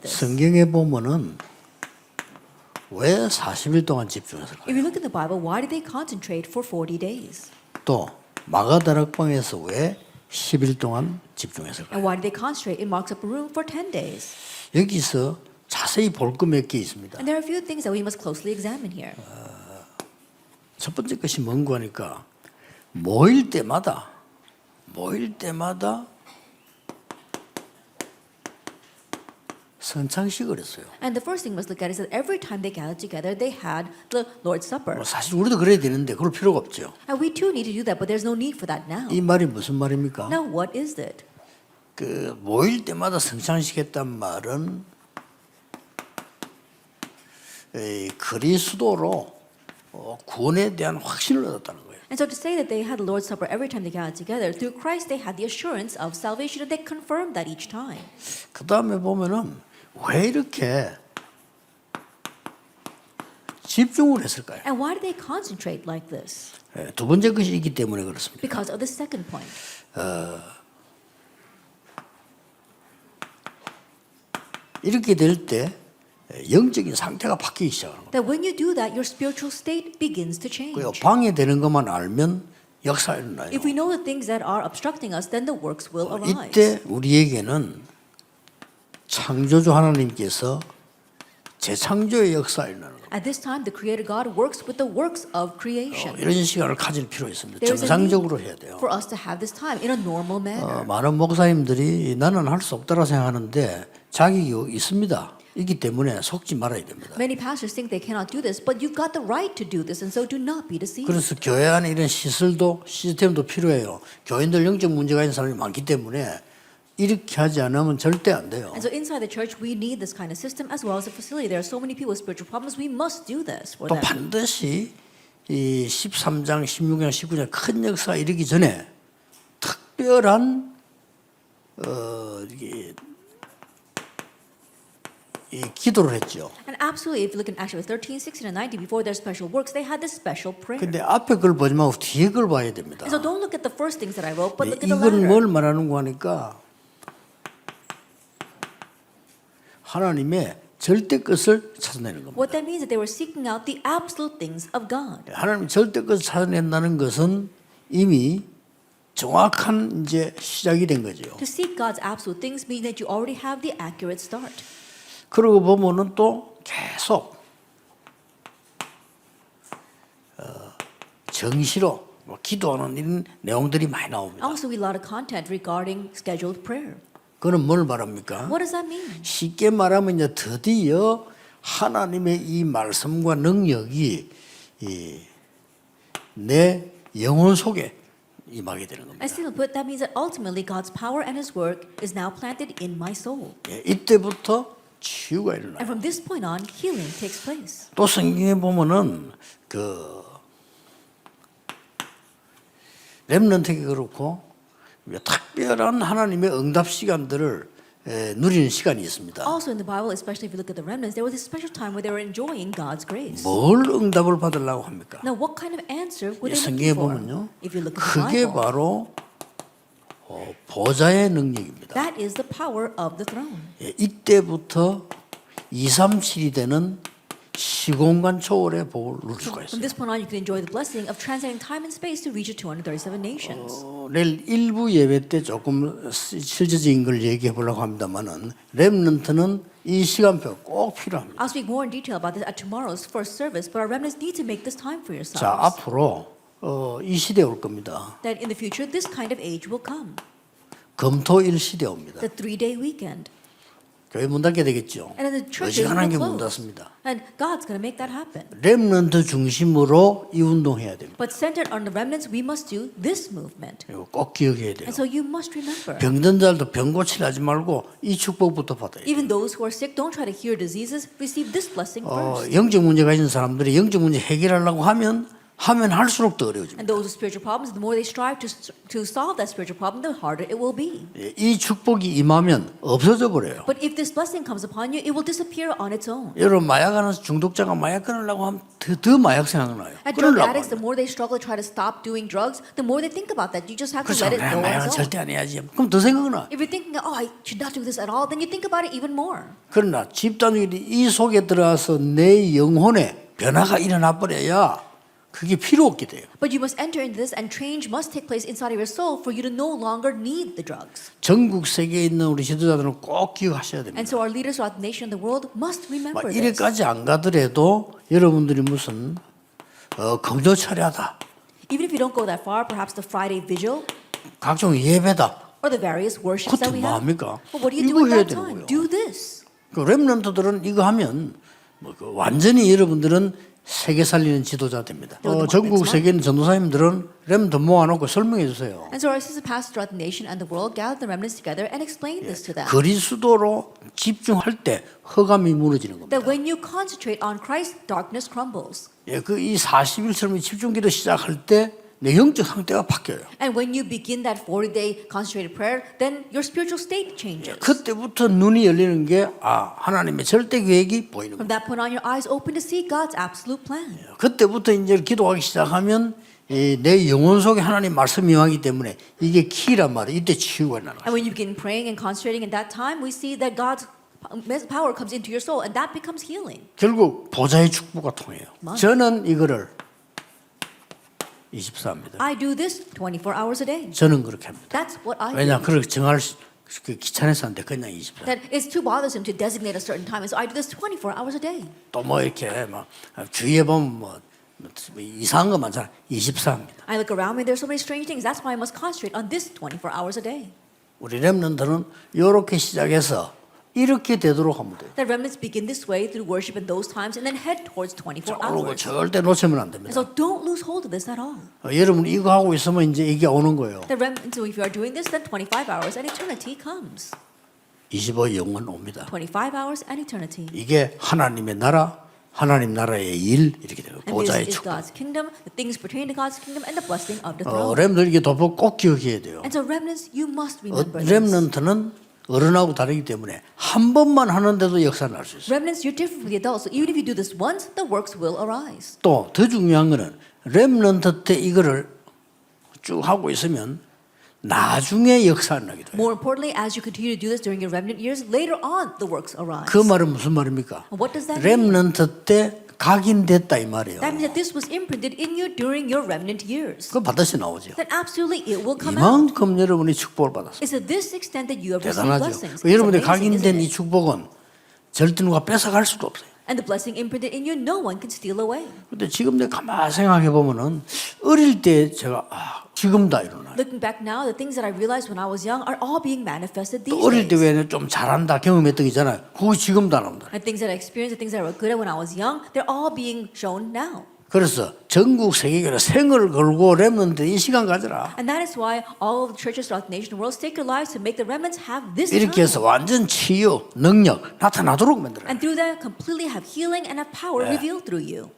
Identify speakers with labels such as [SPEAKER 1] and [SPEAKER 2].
[SPEAKER 1] 성경에 보면은 왜 40일 동안 집중했을까요?
[SPEAKER 2] If you look in the Bible, why did they concentrate for 40 days?
[SPEAKER 1] 또 마가다락방에서 왜 10일 동안 집중했을까요?
[SPEAKER 2] And why did they concentrate in Mark's upper room for 10 days?
[SPEAKER 1] 여기서 자세히 볼 거 몇 개 있습니다.
[SPEAKER 2] And there are a few things that we must closely examine here.
[SPEAKER 1] 첫 번째 것이 뭔고 하니까 모일 때마다 선창식을 했어요.
[SPEAKER 2] And the first thing we must look at is that every time they gathered together, they had the Lord's Supper.
[SPEAKER 1] 사실 우리도 그래야 되는데 그럴 필요가 없죠.
[SPEAKER 2] And we too need to do that, but there's no need for that now.
[SPEAKER 1] 이 말이 무슨 말입니까?
[SPEAKER 2] Now, what is it?
[SPEAKER 1] 그 모일 때마다 성찬식 했단 말은 그리스도로 구원에 대한 확신을 얻었다는 거예요.
[SPEAKER 2] And so to say that they had the Lord's Supper every time they gathered together, through Christ they had the assurance of salvation, and they confirmed that each time.
[SPEAKER 1] 그 다음에 보면은 왜 이렇게 집중을 했을까요?
[SPEAKER 2] And why did they concentrate like this?
[SPEAKER 1] 두 번째 것이 있기 때문에 그렇습니다.
[SPEAKER 2] Because of the second point.
[SPEAKER 1] 이렇게 될 때 영적인 상태가 바뀌기 시작하는 거예요.
[SPEAKER 2] That when you do that, your spiritual state begins to change.
[SPEAKER 1] 방해되는 것만 알면 역사가 일어나요.
[SPEAKER 2] If we know the things that are obstructing us, then the works will arise.
[SPEAKER 1] 이때 우리에게는 창조주 하나님께서 재창조의 역사가 일어나는 거예요.
[SPEAKER 2] At this time, the Creator God works with the works of creation.
[SPEAKER 1] 이런 시간을 가질 필요 있습니다.
[SPEAKER 2] There is a
[SPEAKER 1] 정상적으로
[SPEAKER 2] need
[SPEAKER 1] 해야 돼요.
[SPEAKER 2] for us to have this time in a normal manner.
[SPEAKER 1] 많은 목사님들이 나는 할 수 없다라 생각하는데 자격이 있습니다. 있기 때문에 속지 말아야 됩니다.
[SPEAKER 2] Many pastors think they cannot do this, but you've got the right to do this, and so do not be deceived.
[SPEAKER 1] 그래서 교회 안에 이런 시설도 시스템도 필요해요. 교인들 영적 문제가 있는 사람이 많기 때문에 이렇게 하지 않으면 절대 안 돼요.
[SPEAKER 2] And so inside the church, we need this kind of system as well as a facility. There are so many people with spiritual problems. We must do this for
[SPEAKER 1] 또
[SPEAKER 2] them.
[SPEAKER 1] 반드시 이 13장, 16장, 19장 큰 역사가 이르기 전에 특별한 이 기도를 했죠.
[SPEAKER 2] And absolutely, if you look in Acts 13, 16, and 19, before their special works, they had this special prayer.
[SPEAKER 1] 근데 앞에 걸 보지 말고 뒤에 걸 봐야 됩니다.
[SPEAKER 2] And so don't look at the first things that I wrote, but look at the
[SPEAKER 1] 이건
[SPEAKER 2] latter.
[SPEAKER 1] 뭘 말하는 거 하니까 하나님의 절대 것을 찾아내는 겁니다.
[SPEAKER 2] What that means is that they were seeking out the absolute things of God.
[SPEAKER 1] 하나님 절대 것을 찾아낸다는 것은 이미 정확한 이제 시작이 된 거죠.
[SPEAKER 2] To seek God's absolute things means that you already have the accurate start.
[SPEAKER 1] 그러고 보면은 또 계속 정시로 기도하는 이런 내용들이 많이 나옵니다.
[SPEAKER 2] Also, we a lot of content regarding scheduled prayer.
[SPEAKER 1] 그는 뭘 말합니까?
[SPEAKER 2] What does that mean?
[SPEAKER 1] 쉽게 말하면 이제 드디어 하나님의 이 말씀과 능력이 내 영혼 속에 임하게 되는 겁니다.
[SPEAKER 2] As simply put, that means that ultimately God's power and His work is now planted in my soul.
[SPEAKER 1] 이때부터 치유가 일어나요.
[SPEAKER 2] And from this point on, healing takes place.
[SPEAKER 1] 또 성경에 보면은 그 렘넌트가 그렇고 특별한 하나님의 응답 시간들을 누리는 시간이 있습니다.
[SPEAKER 2] Also in the Bible, especially if you look at the remnants, there was a special time where they were enjoying God's grace.
[SPEAKER 1] 뭘 응답을 받으려고 합니까?
[SPEAKER 2] Now, what kind of answer were they
[SPEAKER 1] 성경에
[SPEAKER 2] looking for?
[SPEAKER 1] 보면요,
[SPEAKER 2] If you look at
[SPEAKER 1] 그게
[SPEAKER 2] the Bible,
[SPEAKER 1] 바로 보좌의 능력입니다.
[SPEAKER 2] that is the power of the throne.
[SPEAKER 1] 이때부터 237이 되는 시공간 초월의 복을 누릴 수가 있어요.
[SPEAKER 2] From this point on, you can enjoy the blessing of transcending time and space to reach the 237 nations.
[SPEAKER 1] 내일 일부 예배 때 조금 실제적인 걸 얘기해 보려고 합니다만은 렘넌트는 이 시간표 꼭 필요합니다.
[SPEAKER 2] I'll speak more in detail about this at tomorrow's first service, but our remnants need to make this time for yourselves.
[SPEAKER 1] 자, 앞으로 이 시대 올 겁니다.
[SPEAKER 2] That in the future, this kind of age will come.
[SPEAKER 1] 금토일 시대 옵니다.
[SPEAKER 2] The 3-day weekend.
[SPEAKER 1] 교회 문 닫게 되겠죠.
[SPEAKER 2] And then the churches
[SPEAKER 1] 어지간한
[SPEAKER 2] will
[SPEAKER 1] 게 문
[SPEAKER 2] close.
[SPEAKER 1] 닫습니다.
[SPEAKER 2] And God's going to make that happen.
[SPEAKER 1] 렘넌트 중심으로 이 운동해야 됩니다.
[SPEAKER 2] But centered on the remnants, we must do this movement.
[SPEAKER 1] 이거 꼭 기억해야 돼요.
[SPEAKER 2] And so you must remember.
[SPEAKER 1] 병든 자들도 병 고치려 하지 말고 이 축복부터 받아야 돼요.
[SPEAKER 2] Even those who are sick, don't try to cure diseases. Receive this blessing first.
[SPEAKER 1] 영적 문제가 있는 사람들이 영적 문제 해결하려고 하면 하면 할수록 더 어려워집니다.
[SPEAKER 2] And those with spiritual problems, the more they strive to solve that spiritual problem, the harder it will be.
[SPEAKER 1] 예, 이 축복이 임하면 없어져 버려요.
[SPEAKER 2] But if this blessing comes upon you, it will disappear on its own.
[SPEAKER 1] 여러분 마약하는 중독자가 마약 끊으려고 하면 더 마약 생각나요.
[SPEAKER 2] And drug
[SPEAKER 1] 끊으려고
[SPEAKER 2] addicts, the
[SPEAKER 1] 하면.
[SPEAKER 2] more they struggle to try to stop doing drugs, the more they think about that. You just have to
[SPEAKER 1] 그렇죠.
[SPEAKER 2] let it go on
[SPEAKER 1] 마약은
[SPEAKER 2] its own.
[SPEAKER 1] 절대 안 해야지. 그럼 더 생각나.
[SPEAKER 2] If you're thinking, oh, I should not do this at all, then you think about it even more.
[SPEAKER 1] 그러나 집단주의들이 이 속에 들어가서 내 영혼에 변화가 일어나 버려야 그게 필요 없게 돼요.
[SPEAKER 2] But you must enter into this, and change must take place inside of your soul for you to no longer need the drugs.
[SPEAKER 1] 전국 세계에 있는 우리 지도자들은 꼭 기억하셔야 됩니다.
[SPEAKER 2] And so our leaders throughout the nation and the world must remember
[SPEAKER 1] 막
[SPEAKER 2] this.
[SPEAKER 1] 이래까지 안 가더라도 여러분들이 무슨 금요 철야다,
[SPEAKER 2] Even if you don't go that far, perhaps the Friday vigil
[SPEAKER 1] 각종 예배다,
[SPEAKER 2] or the various worships that
[SPEAKER 1] 그것도
[SPEAKER 2] we have.
[SPEAKER 1] 뭐합니까?
[SPEAKER 2] But what do you do
[SPEAKER 1] 이거
[SPEAKER 2] at
[SPEAKER 1] 해야
[SPEAKER 2] that
[SPEAKER 1] 되는
[SPEAKER 2] time?
[SPEAKER 1] 거예요.
[SPEAKER 2] Do this.
[SPEAKER 1] 그 렘넌트들은 이거 하면 완전히 여러분들은 세계 살리는 지도자 됩니다. 전국 세계 있는 전도사님들은 렘넌트 모아놓고 설명해 주세요.
[SPEAKER 2] And so our assistant pastors throughout the nation and the world gather the remnants together and explain this to them.
[SPEAKER 1] 그리스도로 집중할 때 허감이 무너지는 겁니다.
[SPEAKER 2] That when you concentrate on Christ, darkness crumbles.
[SPEAKER 1] 예, 이 40일 설명 집중기도 시작할 때 내 영적 상태가 바뀌어요.
[SPEAKER 2] And when you begin that 40-day concentrated prayer, then your spiritual state changes.
[SPEAKER 1] 그때부터 눈이 열리는 게 하나님의 절대 계획이 보이는
[SPEAKER 2] From
[SPEAKER 1] 거예요.
[SPEAKER 2] that point on, your eyes open to see God's absolute plan.
[SPEAKER 1] 그때부터 이제 기도하기 시작하면 내 영혼 속에 하나님 말씀이 임하기 때문에 이게 키란 말이에요. 이때 치유가 나는 거예요.
[SPEAKER 2] And when you begin praying and concentrating in that time, we see that God's power comes into your soul, and that becomes healing.
[SPEAKER 1] 결국 보좌의 축복가 통해요. 저는 이거를 24입니다.
[SPEAKER 2] I do this 24 hours a day.
[SPEAKER 1] 저는 그렇게 합니다.
[SPEAKER 2] That's what I
[SPEAKER 1] 왜냐
[SPEAKER 2] do.
[SPEAKER 1] 그렇게 정할 귀찮아서 하는데 그냥 24.
[SPEAKER 2] That it's too bothersome to designate a certain time, and so I do this 24 hours a day.
[SPEAKER 1] 또 뭐 이렇게 막 주위에 보면 뭐 이상한 거 많잖아. 24입니다.
[SPEAKER 2] I look around me, there's so many strange things. That's why I must concentrate on this 24 hours a day.
[SPEAKER 1] 우리 렘넌트는 이렇게 시작해서 이렇게 되도록 하면 돼요.
[SPEAKER 2] That remnants begin this way through worship in those times and then head towards 24
[SPEAKER 1] 그리고
[SPEAKER 2] hours.
[SPEAKER 1] 절대 놓치면 안
[SPEAKER 2] And
[SPEAKER 1] 됩니다.
[SPEAKER 2] so don't lose hold of this at all.
[SPEAKER 1] 여러분 이거 하고 있으면 이제 이게 오는 거예요.
[SPEAKER 2] The remnants, so if you are doing this, then 25 hours and eternity comes.
[SPEAKER 1] 25 영원 옵니다.
[SPEAKER 2] 25 hours and eternity.
[SPEAKER 1] 이게 하나님의 나라, 하나님 나라의 일 이렇게 돼요.
[SPEAKER 2] And
[SPEAKER 1] 보좌의
[SPEAKER 2] this is
[SPEAKER 1] 축복.
[SPEAKER 2] God's kingdom, the things pertaining to God's kingdom, and the blessing of the throne.
[SPEAKER 1] 렘넌트 이게 도복 꼭 기억해야 돼요.
[SPEAKER 2] And so remnants, you must remember this.
[SPEAKER 1] 렘넌트는 어른하고 다르기 때문에 한 번만 하는데도 역사를 할 수 있어요.
[SPEAKER 2] Remnants, you're different from the adults. So even if you do this once, the works will arise.
[SPEAKER 1] 또 더 중요한 거는 렘넌트 때 이거를 쭉 하고 있으면 나중에 역사를 나게 돼요.
[SPEAKER 2] More importantly, as you continue to do this during your remnant years, later on the works arise.
[SPEAKER 1] 그 말은 무슨 말입니까?
[SPEAKER 2] What does that mean?
[SPEAKER 1] 렘넌트 때 각인됐다 이 말이에요.
[SPEAKER 2] That means that this was imprinted in you during your remnant years.
[SPEAKER 1] 그 반드시 나오죠.
[SPEAKER 2] Then absolutely it will come out.
[SPEAKER 1] 이만큼 여러분이 축복을 받았어요.
[SPEAKER 2] It's to this extent that you have received
[SPEAKER 1] 대단하죠.
[SPEAKER 2] blessings. It's
[SPEAKER 1] 여러분이
[SPEAKER 2] amazing,
[SPEAKER 1] 각인된
[SPEAKER 2] isn't
[SPEAKER 1] 이
[SPEAKER 2] it?
[SPEAKER 1] 축복은 절대 누가 뺏어갈 수도 없어요.
[SPEAKER 2] And the blessing imprinted in you, no one can steal away.
[SPEAKER 1] 근데 지금 내가 가만히 생각해 보면은 어릴 때 제가 지금다 이러나.
[SPEAKER 2] Looking back now, the things that I realized when I was young are all being manifested these
[SPEAKER 1] 또 어릴 때
[SPEAKER 2] days.
[SPEAKER 1] 왜 좀 잘한다 경험했던 게 있잖아요. 그거 지금도 안 나온다.
[SPEAKER 2] And things that I experienced, the things that I was good at when I was young, they're all being shown now.
[SPEAKER 1] 그래서 전국 세계교회 생을 걸고 렘넌트 이 시간 가져라.
[SPEAKER 2] And that is why all of the churches throughout the nation and world stake their lives to make the remnants have this
[SPEAKER 1] 이렇게
[SPEAKER 2] time.
[SPEAKER 1] 해서 완전 치유, 능력 나타나도록 만들어요.
[SPEAKER 2] And through that, completely have healing and have power revealed through you.